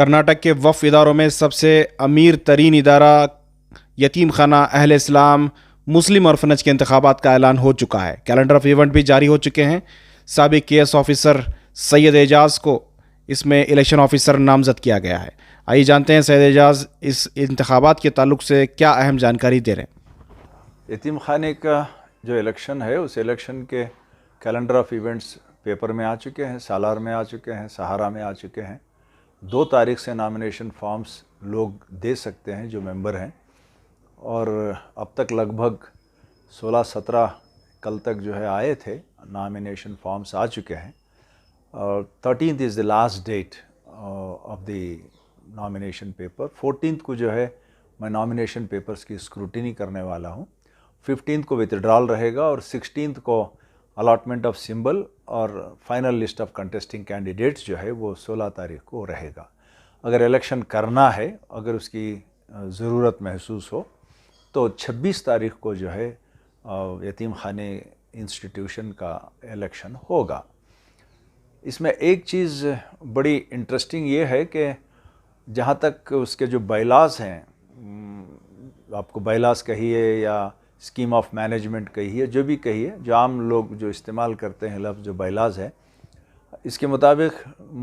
कर्नाटक के वफ़ इदारों में सबसे अमीर तरीन इदारा यतीम खाना अहल इस्लाम मुस्लिम ऑर्फनेज के इंतखाबात का ऐलान हो चुका है। कैलेंडर ऑफ इवेंट भी जारी हो चुके हैं। साबिक केएस ऑफिसर सैयद एजाज को इसमें इलेक्शन ऑफिसर नामजद किया गया है। आइए जानते हैं सैयद एजाज इस इंतखाबात के ताल्लुक से क्या अहम जानकारी दे रहे हैं। यतीम खाने का जो इलेक्शन है उस इलेक्शन के कैलेंडर ऑफ इवेंट्स पेपर में आ चुके हैं, सालार में आ चुके हैं, सहारा में आ चुके हैं। 2 तारीख से नॉमिनेशन फॉर्म्स लोग दे सकते हैं जो मेंबर हैं, और अब तक लगभग 16-17 कल तक जो है आए थे, नॉमिनेशन फॉर्म्स आ चुके हैं। और 13th is the last date of the nomination paper. 14th को जो है मैं नॉमिनेशन पेपर्स की स्क्रूटिनी करने वाला हूँ। 15th को विथड्रॉल रहेगा और 16th को अलॉटमेंट ऑफ सिंबल और final list of contesting candidates जो है वो 16 तारीख को रहेगा। अगर इलेक्शन करना है, अगर उसकी ज़रूरत महसूस हो, तो 26 तारीख को जो है यतीम खाने इंस्टीट्यूशन का इलेक्शन होगा। इसमें एक चीज़ बड़ी इंटरेस्टिंग ये है कि जहाँ तक उसके जो बायलॉज हैं, आपको बायलॉज कहिए या स्कीम ऑफ मैनेजमेंट कहिए, जो भी कहिए, जो आम लोग जो इस्तेमाल करते हैं लफ्ज़ जो बायलॉज है, इसके मुताबिक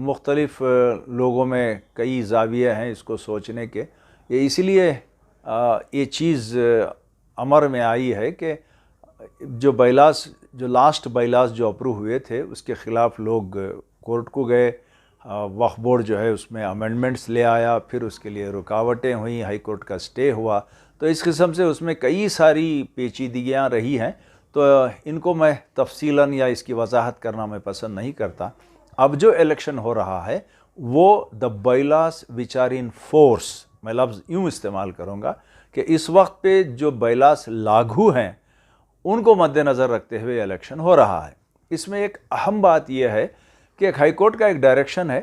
मुख्तलिफ़ लोगों में कई ज़ाविये हैं इसको सोचने के। ये इसलिए ये चीज़ अमर में आई है कि जो बायलॉज, जो लास्ट बायलॉज जो अप्रूव हुए थे उसके ख़िलाफ़ लोग कोर्ट को गए। वक्फ बोर्ड जो है उसमें अमेंडमेंट्स ले आया, फिर उसके लिए रुकावटें हुई, हाई कोर्ट का स्टे हुआ। तो इस किस्म से उसमें कई सारी पेचीदगियाँ रही हैं। तो इनको मैं तफसीलन या इसकी वजाहत करना मैं पसंद नहीं करता। अब जो इलेक्शन हो रहा है वो the bylaws which are in force, मैं लफ्ज़ यूँ इस्तेमाल करूँगा कि इस वक्त पे जो बायलॉज लागू हैं उनको मद्देनज़र रखते हुए इलेक्शन हो रहा है। इसमें एक अहम बात यह है कि एक हाई कोर्ट का एक डायरेक्शन है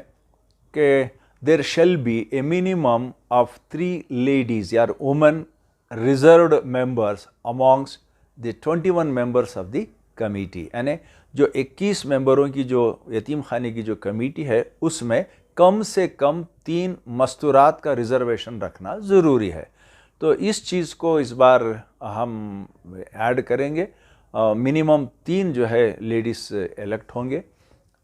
कि there shall be a minimum of 3 ladies या women reserved members amongst the 21 members of the committee. यानी जो 21 मेंबरों की जो यतीम खाने की जो कमेटी है उसमें कम से कम 3 मस्तूरात का रिजर्वेशन रखना ज़रूरी है। तो इस चीज़ को इस बार हम ऐड करेंगे। मिनिमम 3 जो है लेडीज़ इलेक्ट होंगे।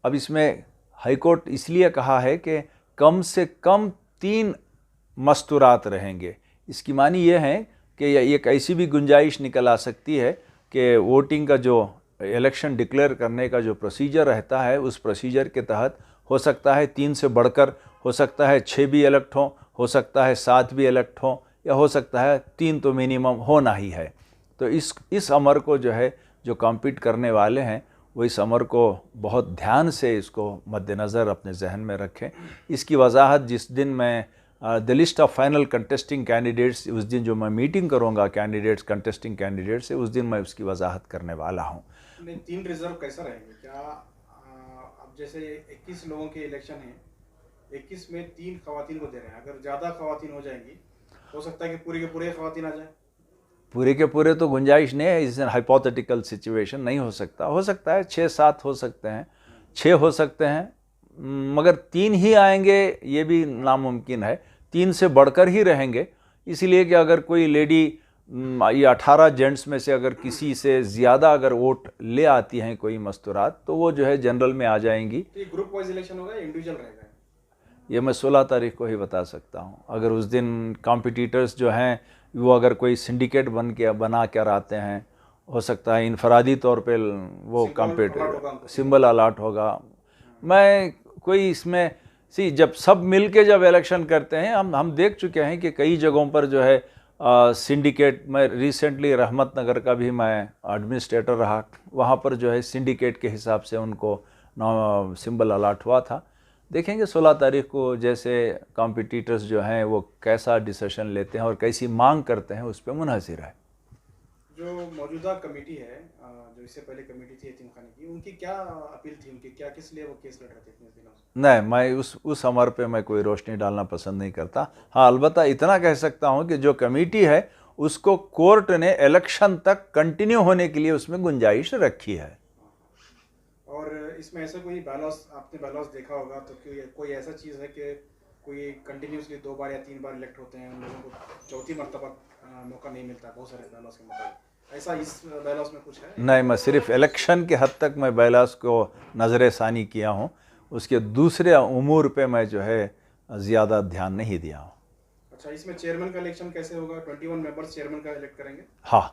अब इसमें हाई कोर्ट इसलिए कहा है कि कम से कम 3 मस्तूरात रहेंगे। इसकी मानी ये है कि एक ऐसी भी गुंजाइश निकल आ सकती है कि वोटिंग का जो इलेक्शन डिक्लेयर करने का जो प्रोसीजर रहता है उस प्रोसीजर के तहत हो सकता है 3 से बढ़कर, हो सकता है 6 भी इलेक्ट हों, हो सकता है 7 भी इलेक्ट हों, या हो सकता है 3 तो मिनिमम होना ही है। तो इस अमर को जो है जो कॉम्पीट करने वाले हैं वो इस अमर को बहुत ध्यान से इसको मद्देनज़र अपने जहन में रखें। इसकी वजाहत जिस दिन मैं the list of final contesting candidates, उस दिन जो मैं मीटिंग करूंगा कैंडिडेट्स, कंटेस्टिंग कैंडिडेट्स से, उस दिन मैं उसकी वजाहत करने वाला हूं। 3 रिजर्व कैसा रहेंगे? क्या अब जैसे 21 लोगों के इलेक्शन है, 21 में 3 खवातीन को दे रहे हैं, अगर ज़्यादा खवातीन हो जाएंगी हो सकता है कि पूरे के पूरे खवातीन आ जाए। पूरे के पूरे तो गुंजाइश नहीं है, इस हाइपोथेटिकल सिचुएशन नहीं हो सकता है 6-7 हो सकते हैं, 6 हो सकते हैं, मगर 3 ही आएंगे ये भी नामुमकिन है। 3 से बढ़कर ही रहेंगे, इसलिए कि अगर कोई लेडी ये 18 जेंट्स में से अगर किसी से ज़्यादा अगर वोट ले आती हैं कोई मस्तूरात, तो वो जो है जनरल में आ जाएंगी। तो ये ग्रुप वाइज इलेक्शन होगा या इंडिविजुअल रहेगा? ये मैं 16 तारीख को ही बता सकता हूँ। अगर उस दिन कॉम्पिटिटर्स जो हैं वो अगर कोई सिंडिकेट बना कर आते हैं, हो सकता है इनफरादी तौर पे वो सिंबल अलाट होगा। मैं कोई इसमें जब सब मिल के जब इलेक्शन करते हैं, हम देख चुके हैं कि कई जगहों पर जो है सिंडिकेट, मैं रिसेंटली रहमत नगर का भी मैं एडमिनिस्ट्रेटर रहा, वहाँ पर जो है सिंडिकेट के हिसाब से उनको सिंबल अलाट हुआ था। देखेंगे 16 तारीख को जैसे कॉम्पिटिटर्स जो हैं वो कैसा डिसीजन लेते हैं और कैसी मांग करते हैं उस पर मुनहसिर है। जो मौजूदा कमेटी है, जो इससे पहले कमेटी थी यतीम खाने की, उनकी क्या अपील थी, उनकी क्या, किस लिए वो केस लड़ रहे थे इतने दिनों से? नहीं, मैं उस अमर पे मैं कोई रोशनी डालना पसंद नहीं करता। हाँ, अलबत्ता इतना कह सकता हूँ कि जो कमेटी है उसको कोर्ट ने इलेक्शन तक कंटिन्यू होने के लिए उसमें गुंजाइश रखी है। और इसमें ऐसा कोई बैलॉस, आपने बैलॉस देखा होगा तो कोई ऐसा चीज़ है कि कोई कंटिन्यूसली 2 बार या 3 बार इलेक्ट होते हैं, उन लोगों को चौथी मरतबा मौका नहीं मिलता बहुत सारे बैलॉस के मुताबिक। ऐसा इस बैलॉस में कुछ है? नहीं, मैं सिर्फ इलेक्शन के हद तक मैं बैलॉस को नज़र-ए-सानी किया हूँ, उसके दूसरे उमूर पे मैं जो है ज़्यादा ध्यान नहीं दिया हूँ। अच्छा, इसमें चेयरमैन का इलेक्शन कैसे होगा? 21 मेंबर्स चेयरमैन का इलेक्ट करेंगे? हाँ।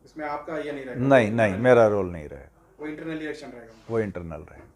इसमें आपका ये नहीं रहेगा? नहीं, मेरा रोल नहीं रहेगा, वो इंटरनल इलेक्शन रहेगा? वो इंटरनल रहेगा।